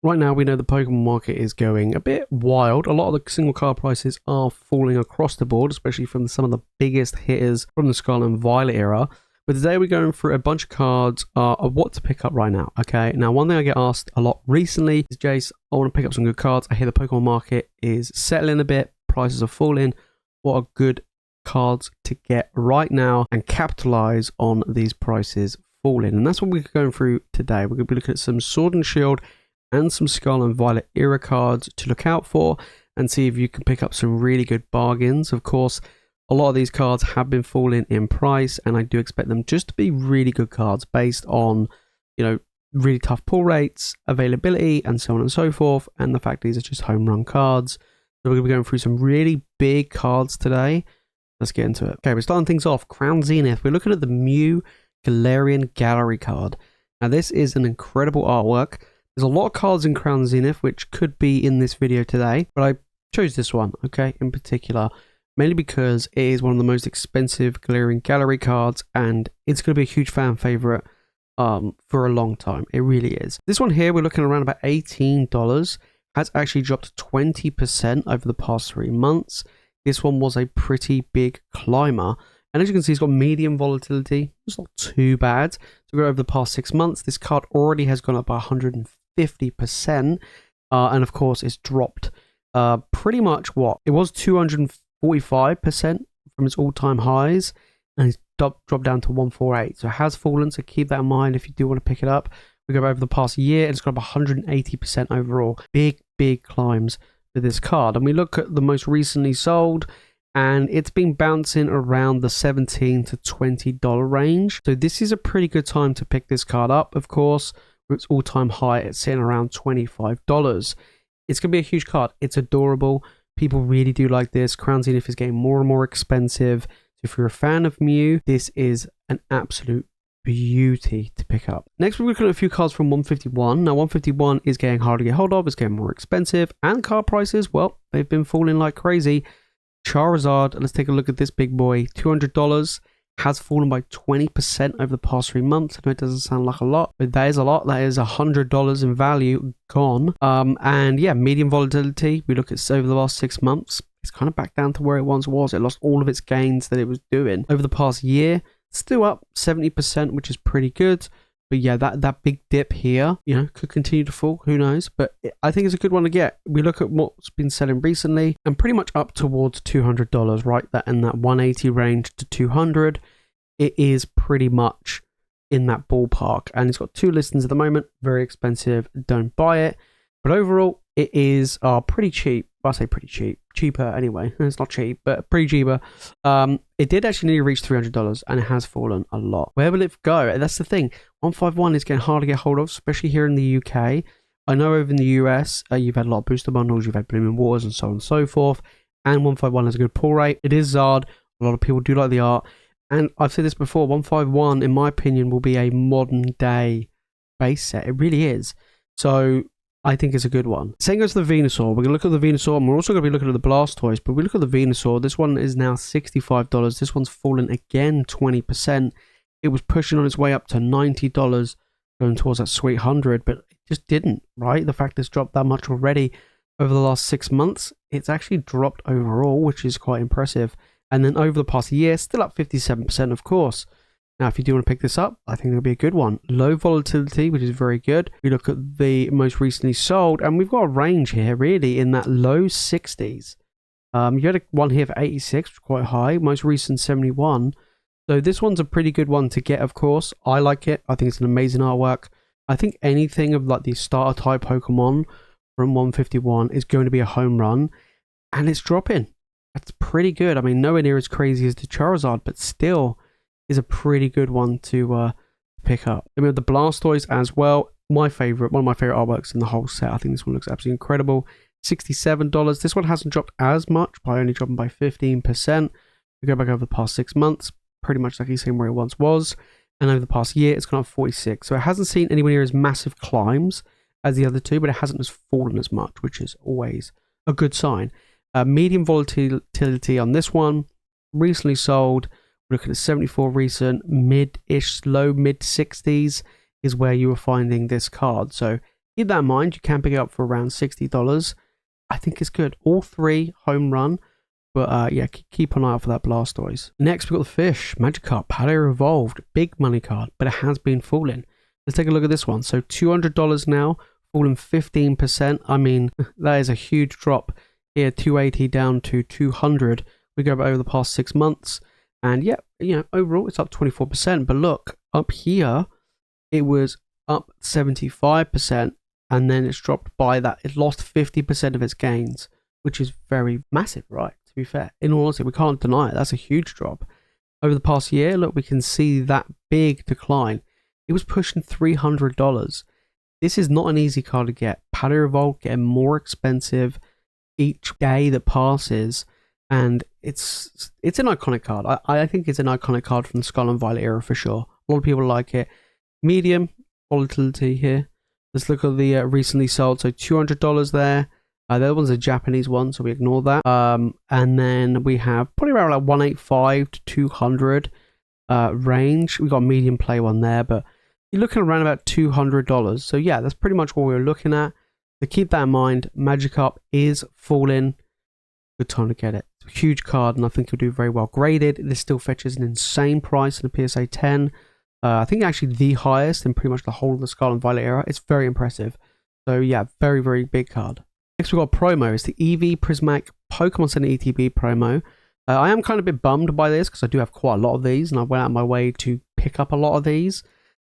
Right now, we know the Pokemon market is going a bit wild. A lot of the single card prices are falling across the board, especially from some of the biggest hitters from the Scarlet and Violet era. But today we're going through a bunch of cards of what to pick up right now. Okay, now one thing I get asked a lot recently is, Jace, I want to pick up some good cards. I hear the Pokemon market is settling a bit, prices are falling. What are good cards to get right now and capitalize on these prices falling? And that's what we're going through today. We're going to be looking at some Sword and Shield and some Scarlet and Violet era cards to look out for and see if you can pick up some really good bargains. Of course, a lot of these cards have been falling in price, and I do expect them just to be really good cards based on, really tough pull rates, availability, and so on and so forth, and the fact these are just home run cards. So we're going to be going through some really big cards today. Let's get into it. Okay, we're starting things off. Crown Zenith. We're looking at the Mew Galarian Gallery card. Now, this is an incredible artwork. There's a lot of cards in Crown Zenith which could be in this video today, but I chose this one, okay, in particular, mainly because it is one of the most expensive Galarian Gallery cards, and it's going to be a huge fan favorite for a long time. It really is. This one here, we're looking around about $18. Has actually dropped 20% over the past 3 months. This one was a pretty big climber. And as you can see, it's got medium volatility. It's not too bad. So over the past 6 months, this card already has gone up by 150%. And of course, it's dropped pretty much what? It was 245% from its all-time highs. And it's dropped down to 148. So it has fallen. So keep that in mind if you do want to pick it up. We go over the past year, and it's gone up 180% overall. Big climbs for this card. And we look at the most recently sold, and it's been bouncing around the $17 to $20 range. So this is a pretty good time to pick this card up. Of course, with its all-time high, it's sitting around $25. It's going to be a huge card. It's adorable. People really do like this. Crown Zenith is getting more and more expensive. So if you're a fan of Mew, this is an absolute beauty to pick up. Next, we're looking at a few cards from 151. Now, 151 is getting hard to get hold of. It's getting more expensive. And card prices, well, they've been falling like crazy. Charizard, let's take a look at this big boy. $200, has fallen by 20% over the past 3 months. I know it doesn't sound like a lot, but that is a lot. That is $100 in value gone. And yeah, medium volatility. We look at over the last 6 months. It's kind of back down to where it once was. It lost all of its gains that it was doing. Over the past year, still up 70%, which is pretty good. But yeah, that big dip here, could continue to fall. Who knows? But I think it's a good one to get. We look at what's been selling recently, and pretty much up towards $200, right? That in that 180 range to 200, it is pretty much in that ballpark. And it's got 2 listings at the moment. Very expensive. Don't buy it. But overall, it is pretty cheap. I say pretty cheap. Cheaper anyway. It's not cheap, but pretty cheaper. It did actually nearly reach $300, and it has fallen a lot. Where will it go? That's the thing. 151 is getting hard to get hold of, especially here in the UK. I know over in the US, you've had a lot of booster bundles, you've had Blooming Waters, and so on and so forth. And 151 has a good pull rate. It is Zard. A lot of people do like the art. And I've said this before, 151, in my opinion, will be a modern day base set. It really is. So I think it's a good one. Same goes to the Venusaur. We're going to look at the Venusaur, and we're also going to be looking at the Blastoise. But we look at the Venusaur. This one is now $65. This one's fallen again 20%. It was pushing on its way up to $90, going towards that sweet 100, but it just didn't, right? The fact it's dropped that much already over the last 6 months, it's actually dropped overall, which is quite impressive. And then over the past year, still up 57%, of course. Now, if you do want to pick this up, I think it'll be a good one. Low volatility, which is very good. We look at the most recently sold, and we've got a range here, really, in that low 60s. You had one here for 86, which is quite high. Most recent 71. So this one's a pretty good one to get, of course. I like it. I think it's an amazing artwork. I think anything of like the starter type Pokemon from 151 is going to be a home run, and it's dropping. That's pretty good. I mean, nowhere near as crazy as the Charizard, but still is a pretty good one to pick up. Then we have the Blastoise as well. One of my favorite artworks in the whole set. I think this one looks absolutely incredible. $67. This one hasn't dropped as much, by only dropping by 15%. We go back over the past 6 months, pretty much like the same where it once was. And over the past year, it's gone up 46. So it hasn't seen anywhere near as massive climbs as the other two, but it hasn't as fallen as much, which is always a good sign. Medium volatility on this one. Recently sold. We're looking at 74 recent, mid-ish, low mid-60s is where you were finding this card. So Keep that in mind. You can pick it up for around $60. I think it's good. All three home run. But yeah, keep an eye out for that Blastoise. Next, we've got the fish. Magikarp, Paldea Evolved. Big money card, but it has been falling. Let's take a look at this one. So $200 now, falling 15%. I mean, that is a huge drop here. 280 down to 200. We go over the past 6 months. And yeah, you know, overall, it's up 24%. But look, up here, it was up 75%. And then it's dropped by that. It lost 50% of its gains, which is very massive, right? To be fair, in all honesty, we can't deny it. That's a huge drop. Over the past year, look, we can see that big decline. It was pushing $300. This is not an easy card to get. Paldea Evolved getting more expensive each day that passes, and it's an iconic card. I think it's an iconic card from the Scarlet and Violet era for sure. A lot of people like it. Medium volatility here. Let's look at the recently sold. So $200 there. The other one's a Japanese one, so we ignore that. And then we have probably around like 185 to 200 range. We got a medium play one there, but you're looking around about $200. So yeah, that's pretty much what we were looking at. So keep that in mind. Magikarp is falling. Good time to get it. It's a huge card, and I think you'll do very well graded. This still fetches an insane price in the PSA 10. I think actually the highest in pretty much the whole of the Scarlet and Violet era. It's very impressive. So yeah, very, very big card. Next, we've got a promo. It's the Eevee Prismatic Pokemon Center ETB promo. I am kind of a bit bummed by this because I do have quite a lot of these, and I went out of my way to pick up a lot of these.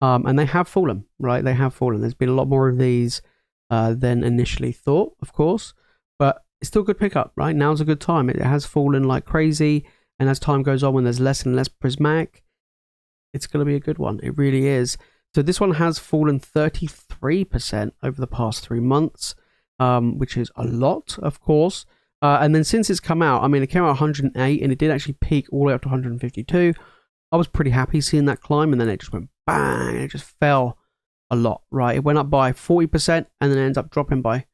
And they have fallen, right? They have fallen. There's been a lot more of these than initially thought, of course. But it's still a good pickup, right? Now's a good time. It has fallen like crazy. And as time goes on, when there's less and less Prismatic, it's going to be a good one. It really is. So this one has fallen 33% over the past 3 months. Which is a lot, of course. And then since it's come out, I mean, it came out 108 and it did actually peak all the way up to 152. I was pretty happy seeing that climb, and then it just went bang. It just fell a lot, right? It went up by 40% and then ends up dropping by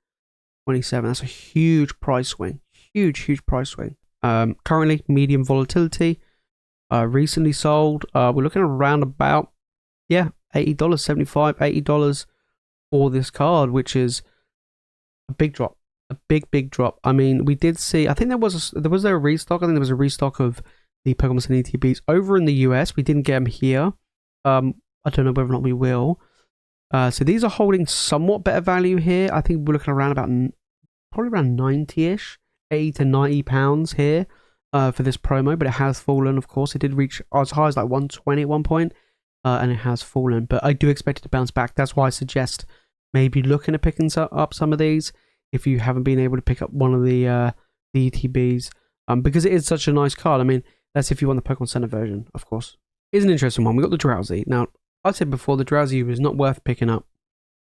27. That's a huge price swing. Huge price swing. Currently, medium volatility. Recently sold. We're looking around about, yeah, $80, $75, $80 for this card, which is a big drop, a big drop. I mean, we did see, I think there was a restock. I think there was a restock of the Pokemon Center ETBs over in the US. We didn't get them here. I don't know whether or not we will. So these are holding somewhat better value here. I think we're looking around about probably around 90-ish, 80 to 90 pounds here for this promo, but it has fallen, of course. It did reach as high as like 120 at one point, and it has fallen, but I do expect it to bounce back. That's why I suggest maybe looking at picking up some of these if you haven't been able to pick up one of the ETBs, because it is such a nice card. I mean, that's if you want the Pokemon Center version, of course. Here's an interesting one. We got the Drowzee. Now, I said before, the Drowzee was not worth picking up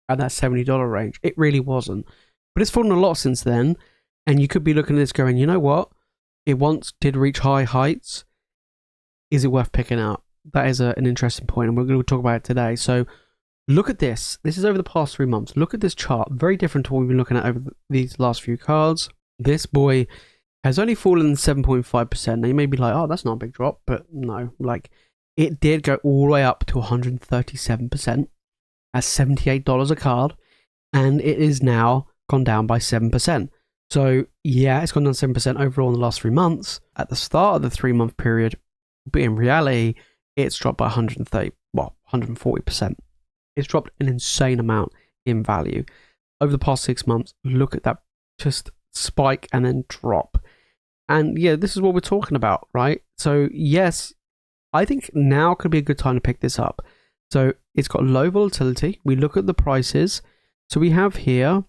at that $70 range. It really wasn't. But it's fallen a lot since then, and you could be looking at this going, you know what? It once did reach high heights. Is it worth picking up? That is an interesting point, and we're going to talk about it today. So, look at this. This is over the past 3 months. Look at this chart. Very different to what we've been looking at over these last few cards. This boy has only fallen 7.5%. Now, you may be like, oh, that's not a big drop. But no, like, it did go all the way up to 137% at $78 a card. And it is now gone down by 7%. So, yeah, it's gone down 7% overall in the last 3 months. At the start of the 3-month period, but in reality, it's dropped by 140%. It's dropped an insane amount in value. Over the past 6 months, look at that just spike and then drop. And yeah, this is what we're talking about, right? So yes, I think now could be a good time to pick this up. So it's got low volatility. We look at the prices. So we have here,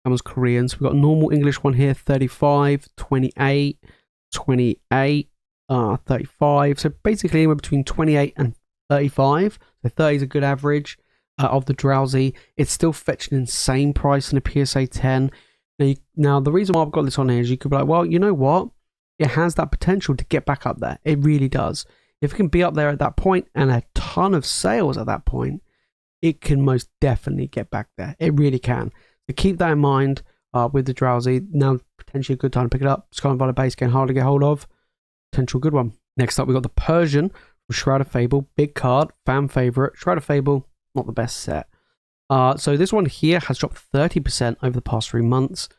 that was Korean. So we've got a normal English one here, 35, 28, 28, 35. So basically anywhere between 28 and 35. So 30 is a good average. Of the Drowzee, it's still fetching an insane price in a PSA 10. Now, the reason why I've got this on here is you could be like, well, you know what? It has that potential to get back up there. It really does. If it can be up there at that point and a ton of sales at that point, it can most definitely get back there. It really can. So keep that in mind with the Drowzee. Now, potentially a good time to pick it up. Scarlet and Violet base getting hard to get hold of. Potential good one. Next up, we've got the Persian from Shroud of Fable. Big card, fan favorite. Shroud of Fable. Not the best set. So this one here has dropped 30% over the past 3 months.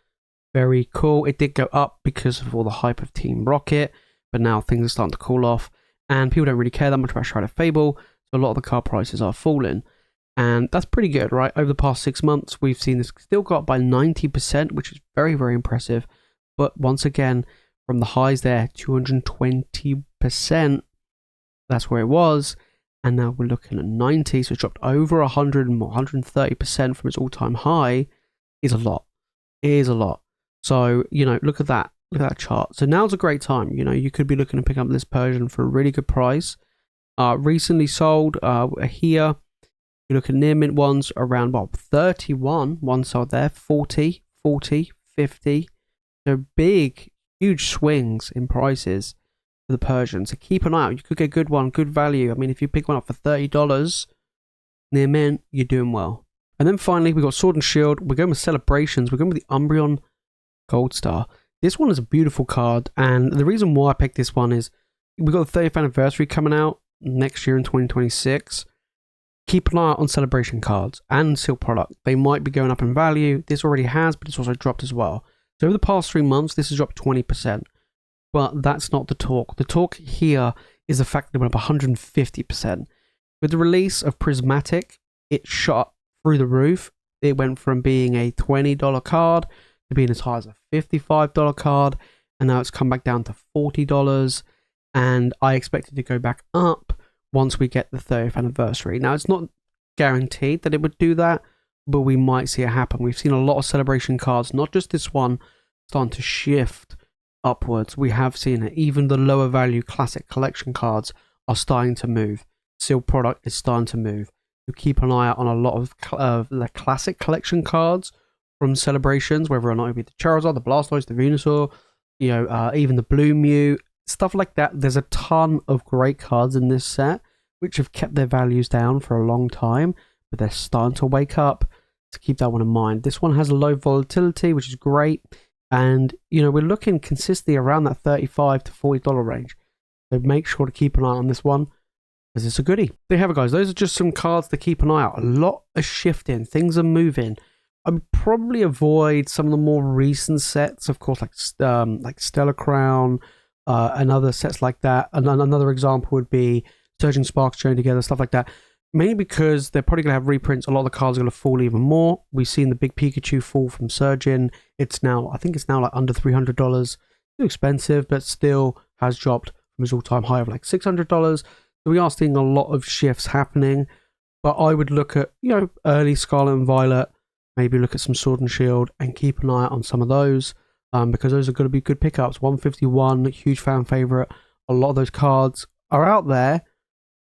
Very cool. It did go up because of all the hype of Team Rocket, but now things are starting to cool off, and people don't really care that much about Shrouded Fable, so a lot of the card prices are falling. And that's pretty good, right? Over the past 6 months, we've seen this still go up by 90%, which is very, very impressive. But once again, from the highs there, 220%, that's where it was. And now we're looking at 90, so it's dropped over 100 and 130% from its all-time high. Is a lot. It is a lot. So, you know, look at that. Look at that chart. So now's a great time. You know, you could be looking to pick up this Persian for a really good price. Recently sold here. You look at near mint ones around, well, 31. One sold there, 40, 40, 50. So big, huge swings in prices for the Persian. So keep an eye out. You could get a good one, good value. I mean, if you pick one up for $30 near mint, you're doing well. And then finally, we got Sword and Shield. We're going with Celebrations. We're going with the Umbreon Gold Star. This one is a beautiful card, and the reason why I picked this one is we got the 30th anniversary coming out next year in 2026. Keep an eye out on celebration cards and sealed product. They might be going up in value. This already has, but it's also dropped as well. So over the past 3 months, this has dropped 20%. But that's not the talk. The talk here is the fact that it went up 150%. With the release of Prismatic, it shot through the roof. It went from being a $20 card to being as high as a $55 card, and now it's come back down to $40, and I expect it to go back up once we get the 30th anniversary. Now, it's not guaranteed that it would do that, but we might see it happen. We've seen a lot of celebration cards, not just this one, starting to shift upwards. We have seen it. Even the lower value classic collection cards are starting to move. Sealed product is starting to move. So keep an eye out on a lot of the classic collection cards from celebrations, whether or not it be the Charizard, the Blastoise, the Venusaur, you know, even the Blue Mew, stuff like that. There's a ton of great cards in this set which have kept their values down for a long time, but they're starting to wake up. To keep that one in mind. This one has a low volatility, which is great, and you know, we're looking consistently around that $35 to $40 range. So make sure to keep an eye on this one, because it's a goodie. There you have it, guys. Those are just some cards to keep an eye out. A lot are shifting. Things are moving. I would probably avoid some of the more recent sets, of course, like Stellar Crown, and other sets like that. And another example would be Surging Sparks joined together, stuff like that. Mainly because they're probably going to have reprints. A lot of the cards are going to fall even more. We've seen the big Pikachu fall from Surgeon. It's now, I think it's now like under $300. Too expensive, but still has dropped from its all-time high of like $600. So we are seeing a lot of shifts happening. But I would look at, you know, early Scarlet and Violet. Maybe look at some Sword and Shield and keep an eye on some of those, because those are going to be good pickups. 151, huge fan favorite. A lot of those cards are out there,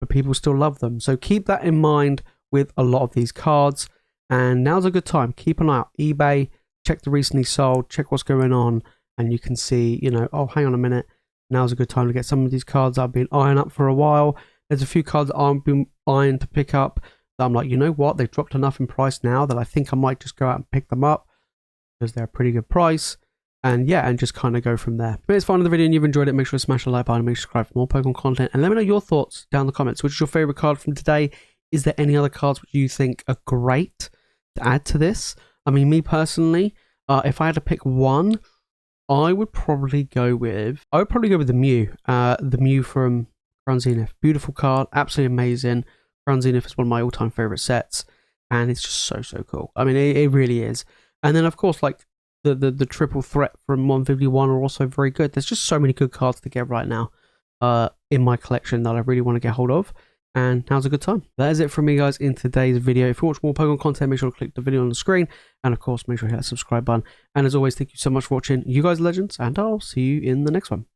but people still love them. So keep that in mind with a lot of these cards. And now's a good time. Keep an eye out. eBay, check the recently sold, check what's going on, and you can see, you know, oh, hang on a minute. Now's a good time to get some of these cards I've been eyeing up for a while. There's a few cards that I've been eyeing to pick up that I'm like, you know what, they've dropped enough in price now that I think I might just go out and pick them up because they're a pretty good price. And yeah, and just kind of go from there. If it's fun in the video and you've enjoyed it, make sure to smash the like button and make sure to subscribe for more Pokemon content. And let me know your thoughts down in the comments. Which is your favorite card from today? Is there any other cards which you think are great to add to this? I mean, me personally, if I had to pick one, I would probably go with the Mew. The Mew from Crown Zenith. Beautiful card, absolutely amazing. Crown Zenith is one of my all-time favorite sets, and it's just so cool. I mean, it really is. And then of course, like the triple threat from 151 are also very good. There's just so many good cards to get right now in my collection that I really want to get hold of, and now's a good time. That is it from me, guys, in today's video. If you want more Pokemon content, make sure to click the video on the screen, and of course make sure to hit that subscribe button. And as always, thank you so much for watching. You guys are legends, and I'll see you in the next one.